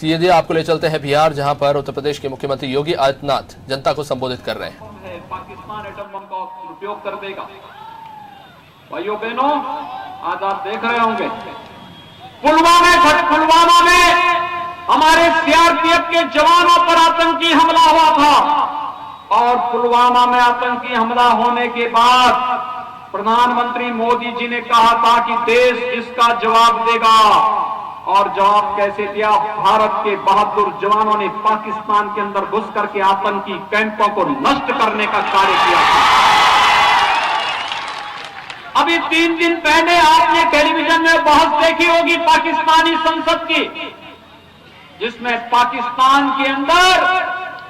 सीधे आपको ले चलते हैं बिहार, जहां पर उत्तर प्रदेश के मुख्यमंत्री योगी आदित्यनाथ जनता को संबोधित कर रहे हैं। पाकिस्तान एटम बम का उपयोग कर देगा। भाइयों बहनों, आज आप देख रहे होंगे पुलवामा में हमारे सीआरपीएफ के जवानों पर आतंकी हमला हुआ था और पुलवामा में आतंकी हमला होने के बाद प्रधानमंत्री मोदी जी ने कहा था कि देश इसका जवाब देगा। और जवाब कैसे दिया? भारत के बहादुर जवानों ने पाकिस्तान के अंदर घुस करके आतंकी कैंपों को नष्ट करने का कार्य किया। अभी 3 दिन पहले आपने टेलीविजन में बहस देखी होगी पाकिस्तानी संसद की, जिसमें पाकिस्तान के अंदर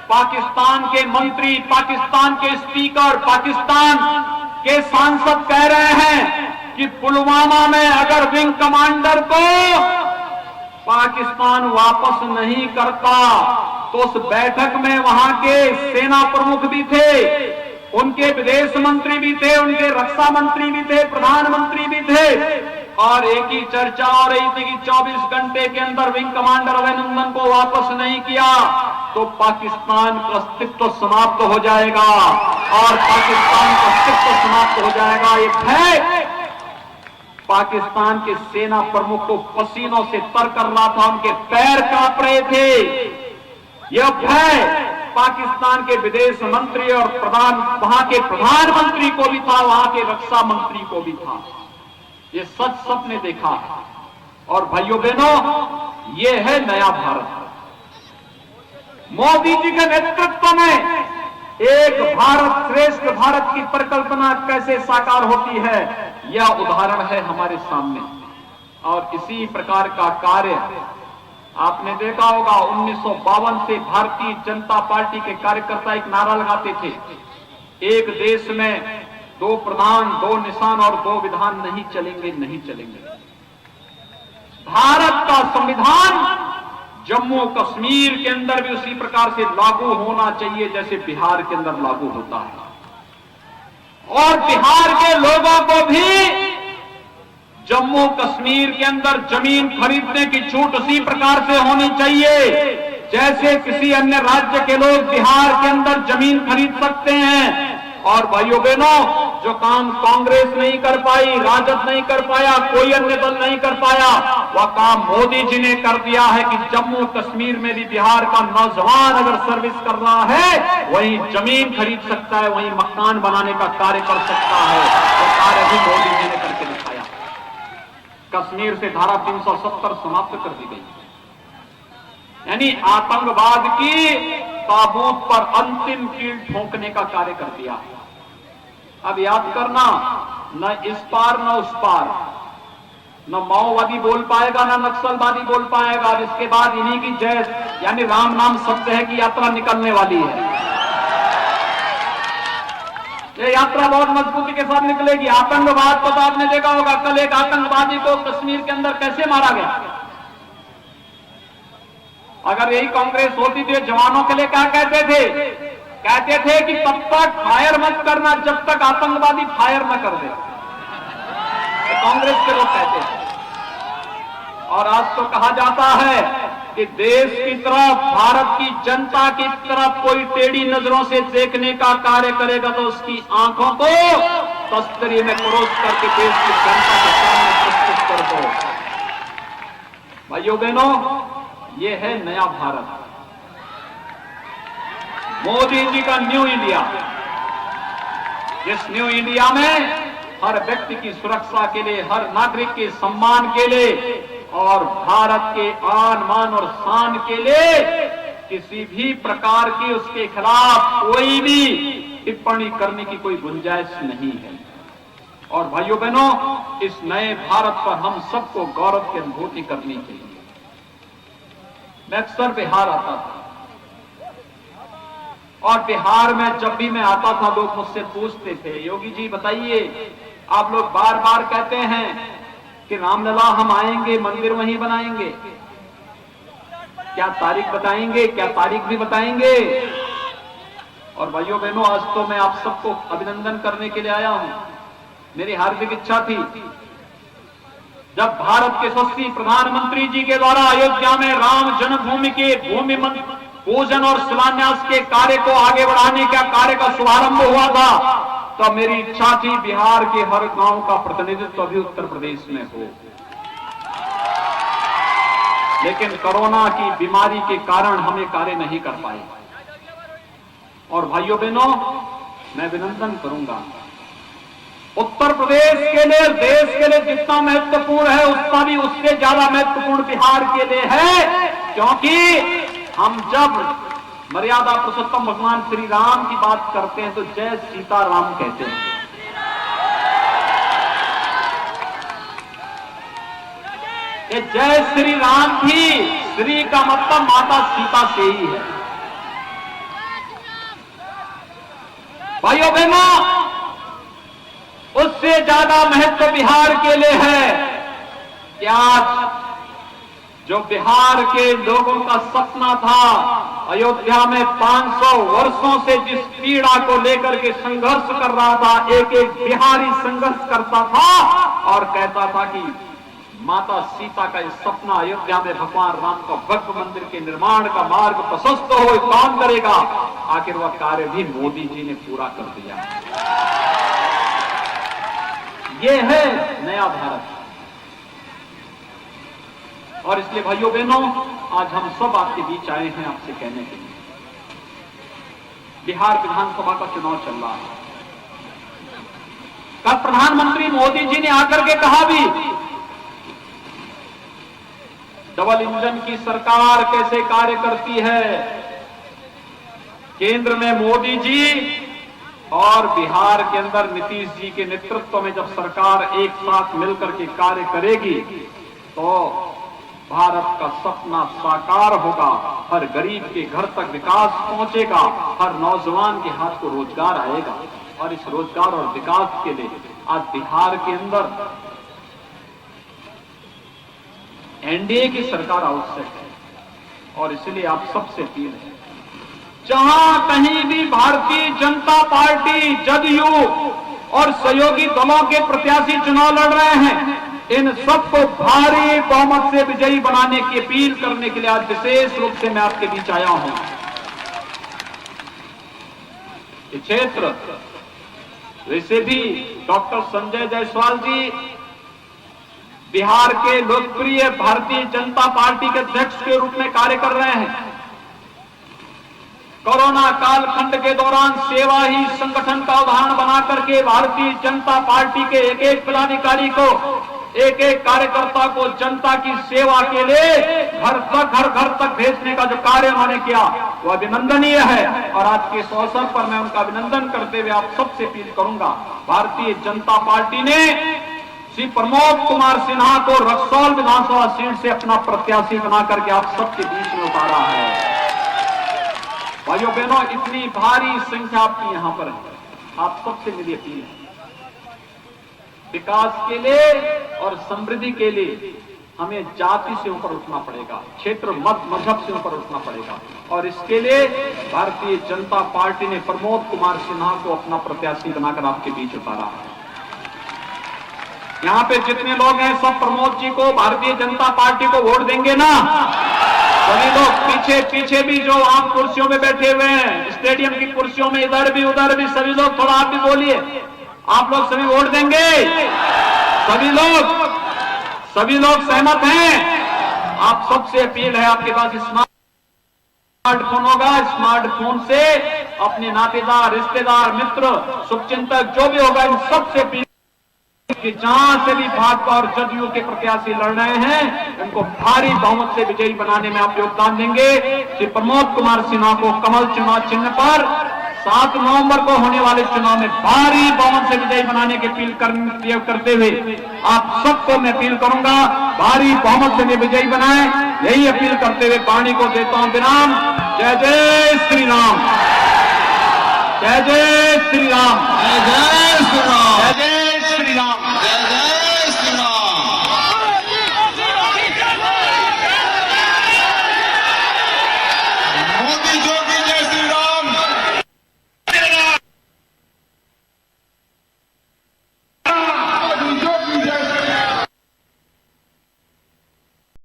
पाकिस्तान के मंत्री, पाकिस्तान के स्पीकर, पाकिस्तान के सांसद कह रहे हैं कि पुलवामा में अगर विंग कमांडर को पाकिस्तान वापस नहीं करता तो उस बैठक में वहां के सेना प्रमुख भी थे, उनके विदेश मंत्री भी थे, उनके रक्षा मंत्री भी थे, प्रधानमंत्री भी थे और एक ही चर्चा हो रही थी कि 24 घंटे के अंदर विंग कमांडर अभिनंदन को वापस नहीं किया तो पाकिस्तान का अस्तित्व समाप्त हो जाएगा और पाकिस्तान का अस्तित्व समाप्त हो जाएगा। एक है पाकिस्तान के सेना प्रमुख को पसीनों से तर कर रहा था, उनके पैर कांप रहे थे। यह भय पाकिस्तान के विदेश मंत्री और वहां के प्रधानमंत्री को भी था, वहां के रक्षा मंत्री को भी था। ये सच सबने देखा। और भाइयों बहनों, ये है नया भारत। मोदी जी के नेतृत्व में एक भारत श्रेष्ठ भारत की परिकल्पना कैसे साकार होती है, यह उदाहरण है हमारे सामने। और इसी प्रकार का कार्य आपने देखा होगा 1952 से भारतीय जनता पार्टी के कार्यकर्ता एक नारा लगाते थे, एक देश में 2 प्रधान, 2 निशान और 2 विधान नहीं चलेंगे, नहीं चलेंगे। भारत का संविधान जम्मू कश्मीर के अंदर भी उसी प्रकार से लागू होना चाहिए जैसे बिहार के अंदर लागू होता है। और बिहार के लोगों को भी जम्मू कश्मीर के अंदर जमीन खरीदने की छूट उसी प्रकार से होनी चाहिए जैसे किसी अन्य राज्य के लोग बिहार के अंदर जमीन खरीद सकते हैं। और भाइयों बहनों, जो काम कांग्रेस नहीं कर पाई, राजद नहीं कर पाया, कोई अन्य दल नहीं कर पाया, वह काम मोदी जी ने कर दिया है कि जम्मू कश्मीर में भी बिहार का नौजवान अगर सर्विस कर रहा है, वहीं जमीन खरीद सकता है, वहीं मकान बनाने का कार्य कर सकता है। वो कार्य भी मोदी जी ने करके दिखाया। कश्मीर से धारा 370 समाप्त कर दी गई, यानी आतंकवाद की ताबूत पर अंतिम कील ठोकने का कार्य कर दिया। अब याद करना, न इस पार न उस पार, न माओवादी बोल पाएगा न नक्सलवादी बोल पाएगा। अब इसके बाद इन्हीं की जय यानी राम नाम सत्य है की यात्रा निकलने वाली है। ये यात्रा बहुत मजबूती के साथ निकलेगी। आतंकवाद को तो आपने देखा होगा, कल एक आतंकवादी को कश्मीर के अंदर कैसे मारा गया। अगर यही कांग्रेस होती तो जवानों के लिए क्या कहते थे? कहते थे कि तब तक फायर मत करना जब तक आतंकवादी फायर न कर दे। कांग्रेस के लोग कहते थे। और आज तो कहा जाता है कि देश की तरफ, भारत की जनता की तरफ कोई टेढ़ी नजरों से देखने का कार्य करेगा तो उसकी आंखों को तस्तरी में परोस करके देश की जनता के सामने प्रस्तुत कर दो। भाइयों बहनों, ये है नया भारत, मोदी जी का न्यू इंडिया। इस न्यू इंडिया में हर व्यक्ति की सुरक्षा के लिए, हर नागरिक के सम्मान के लिए और भारत के आन मान और शान के लिए किसी भी प्रकार की उसके खिलाफ कोई भी टिप्पणी करने की कोई गुंजाइश नहीं है। और भाइयों बहनों, इस नए भारत पर हम सबको गौरव की अनुभूति करनी चाहिए। मैं अक्सर बिहार आता था और बिहार में जब भी मैं आता था लोग मुझसे पूछते थे, योगी जी बताइए, आप लोग बार बार कहते हैं कि रामलला हम आएंगे, मंदिर वहीं बनाएंगे, क्या तारीख बताएंगे, क्या तारीख भी बताएंगे। और भाइयों बहनों, आज तो मैं आप सबको अभिनंदन करने के लिए आया हूं। मेरी हार्दिक इच्छा थी जब भारत के यशस्वी प्रधानमंत्री जी के द्वारा अयोध्या में राम जन्मभूमि के भूमि पूजन और शिलान्यास के कार्य को आगे बढ़ाने का कार्य का शुभारंभ हुआ था, तो मेरी इच्छा थी बिहार के हर गांव का प्रतिनिधित्व भी उत्तर प्रदेश में हो। लेकिन कोरोना की बीमारी के कारण हम ये कार्य नहीं कर पाए। और भाइयों बहनों, मैं विनंदन करूंगा, उत्तर प्रदेश के लिए, देश के लिए जितना महत्वपूर्ण है उतना भी उससे ज्यादा महत्वपूर्ण बिहार के लिए है, क्योंकि हम जब मर्यादा पुरुषोत्तम भगवान श्री राम की बात करते हैं तो जय सीताराम कहते हैं। ये जय श्री राम भी, श्री का मतलब माता सीता से ही है। भाइयों बहनों, उससे ज्यादा महत्व बिहार के लिए है कि आज जो बिहार के लोगों का सपना था, अयोध्या में 500 वर्षों से जिस पीड़ा को लेकर के संघर्ष कर रहा था, एक एक बिहारी संघर्ष करता था और कहता था कि माता सीता का इस सपना अयोध्या में भगवान राम का भव्य मंदिर के निर्माण का मार्ग प्रशस्त हो, काम करेगा। आखिर वह कार्य भी मोदी जी ने पूरा कर दिया। ये है नया भारत। और इसलिए भाइयों बहनों, आज हम सब आपके बीच आए हैं आपसे कहने के लिए, बिहार विधानसभा का चुनाव चल रहा है। कल प्रधानमंत्री मोदी जी ने आकर के कहा भी, डबल इंजन की सरकार कैसे कार्य करती है। केंद्र में मोदी जी और बिहार के अंदर नीतीश जी के नेतृत्व में जब सरकार एक साथ मिलकर के कार्य करेगी तो भारत का सपना साकार होगा। हर गरीब के घर तक विकास पहुंचेगा, हर नौजवान के हाथ को रोजगार आएगा। और इस रोजगार और विकास के लिए आज बिहार के अंदर एनडीए की सरकार आवश्यक है। और इसलिए आप सबसे अपील है, जहां कहीं भी भारतीय जनता पार्टी, जदयू और सहयोगी दलों के प्रत्याशी चुनाव लड़ रहे हैं, इन सबको भारी बहुमत से विजयी बनाने की अपील करने के लिए आज विशेष रूप से मैं आपके बीच आया हूं। ये क्षेत्र वैसे भी डॉक्टर संजय जायसवाल जी बिहार के लोकप्रिय भारतीय जनता पार्टी के अध्यक्ष के रूप में कार्य कर रहे हैं। कोरोना कालखंड के दौरान सेवा ही संगठन का उदाहरण बना करके भारतीय जनता पार्टी के एक एक पदाधिकारी को, एक एक कार्यकर्ता को जनता की सेवा के लिए घर तक भेजने का जो कार्य उन्होंने किया वो अभिनंदनीय है। और आज के इस अवसर पर मैं उनका अभिनंदन करते हुए आप सबसे अपील करूंगा, भारतीय जनता पार्टी ने श्री प्रमोद कुमार सिन्हा को रक्सौल विधानसभा सीट से अपना प्रत्याशी बना करके आप सबके बीच में उतारा है। भाइयों बहनों, इतनी भारी संख्या आपकी यहां पर है। आप सबसे मेरी अपील है, विकास के लिए और समृद्धि के लिए हमें जाति से ऊपर उठना पड़ेगा, क्षेत्र मत मजहब से ऊपर उठना पड़ेगा। और इसके लिए भारतीय जनता पार्टी ने प्रमोद कुमार सिन्हा को अपना प्रत्याशी बनाकर आपके बीच उतारा है। यहां पे जितने लोग हैं सब प्रमोद जी को, भारतीय जनता पार्टी को वोट देंगे ना? सभी लोग पीछे भी जो आप कुर्सियों में बैठे हुए हैं, स्टेडियम की कुर्सियों में, इधर भी उधर भी, सभी लोग थोड़ा आप भी बोलिए, आप लोग सभी वोट देंगे? सभी लोग सहमत हैं? आप सबसे अपील है, आपके पास स्मार्टफोन होगा, स्मार्टफोन से अपने नातेदार, रिश्तेदार, मित्र, शुभचिंतक जो भी होगा, इन सबसे अपील कि जहां से भी भाजपा और जदयू के प्रत्याशी लड़ रहे हैं, उनको भारी बहुमत से विजयी बनाने में आप योगदान देंगे। श्री प्रमोद कुमार सिन्हा को कमल चुनाव चिन्ह पर 7 नवंबर को होने वाले चुनाव में भारी बहुमत से विजयी बनाने की अपील करते हुए आप सबको मैं अपील करूंगा, भारी बहुमत से विजयी बनाएं। यही अपील करते हुए वाणी को देता हूं विराम। जय जय श्री राम, जय जय श्री राम, जय जय श्री राम, जय जय